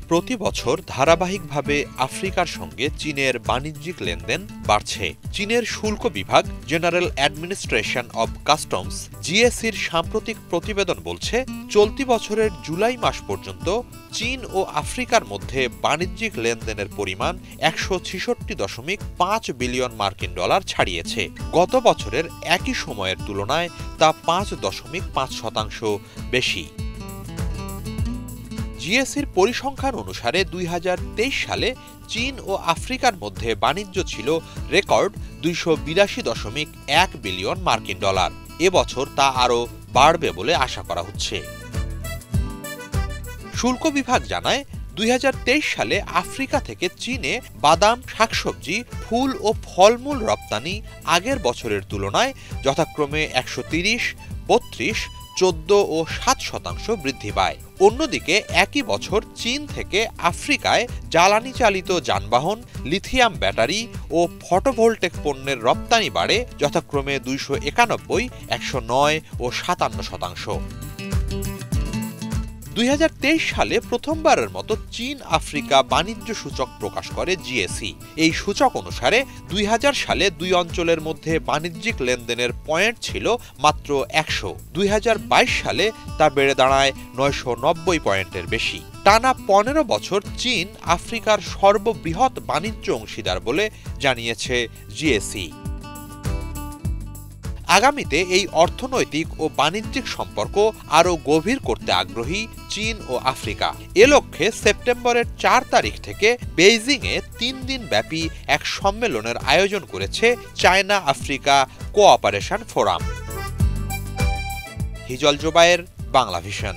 প্রতি বছর ধারাবাহিকভাবে আফ্রিকার সঙ্গে চীনের বাণিজ্যিক লেনদেন বাড়ছে। চীনের শুল্ক বিভাগ জেনারেল অ্যাডমিনিস্ট্রেশন অব কাস্টমস জিএসির সাম্প্রতিক প্রতিবেদন বলছে, চলতি বছরের জুলাই মাস পর্যন্ত চীন ও আফ্রিকার মধ্যে বাণিজ্যিক লেনদেনের পরিমাণ ১৬৬.৫ বিলিয়ন মার্কিন ডলার ছাড়িয়েছে। গত বছরের একই সময়ের তুলনায় তা ৫.৫% বেশি। জিএসির পরিসংখ্যান অনুসারে ২০২৩ সালে চীন ও আফ্রিকার মধ্যে বাণিজ্য ছিল রেকর্ড ২৮২.১ বিলিয়ন মার্কিন ডলার। এবছর তা আরও বাড়বে বলে আশা করা হচ্ছে। শুল্ক বিভাগ জানায়, ২০২৩ সালে আফ্রিকা থেকে চীনে বাদাম, শাকসবজি, ফুল ও ফলমূল রপ্তানি আগের বছরের তুলনায় যথাক্রমে ১৩০, ৩২, ১৪ ও ৭% বৃদ্ধি পায়। অন্যদিকে একই বছর চীন থেকে আফ্রিকায় জ্বালানি চালিত যানবাহন, লিথিয়াম ব্যাটারি ও ফটোভোল্টেক পণ্যের রপ্তানি বাড়ে যথাক্রমে ২৯১, ১০৯ ও ৫৭%। ২০২৩ সালে প্রথমবারের মতো চীন আফ্রিকা বাণিজ্য সূচক প্রকাশ করে জিএসি। এই সূচক অনুসারে ২০০০ সালে দুই অঞ্চলের মধ্যে বাণিজ্যিক লেনদেনের পয়েন্ট ছিল মাত্র ১০০। ২০২২ সালে তা বেড়ে দাঁড়ায় ৯৯০ পয়েন্টের বেশি। টানা ১৫ বছর চীন আফ্রিকার সর্ববৃহৎ বাণিজ্য অংশীদার বলে জানিয়েছে জিএসি। আগামীতে এই অর্থনৈতিক ও বাণিজ্যিক সম্পর্ক আরও গভীর করতে আগ্রহী চীন ও আফ্রিকা। এ লক্ষ্যে সেপ্টেম্বরের ৪ তারিখ থেকে বেইজিংয়ে ৩ দিন ব্যাপী এক সম্মেলনের আয়োজন করেছে China Africa cooperation forum. Hijol Zobayer, Banglavision.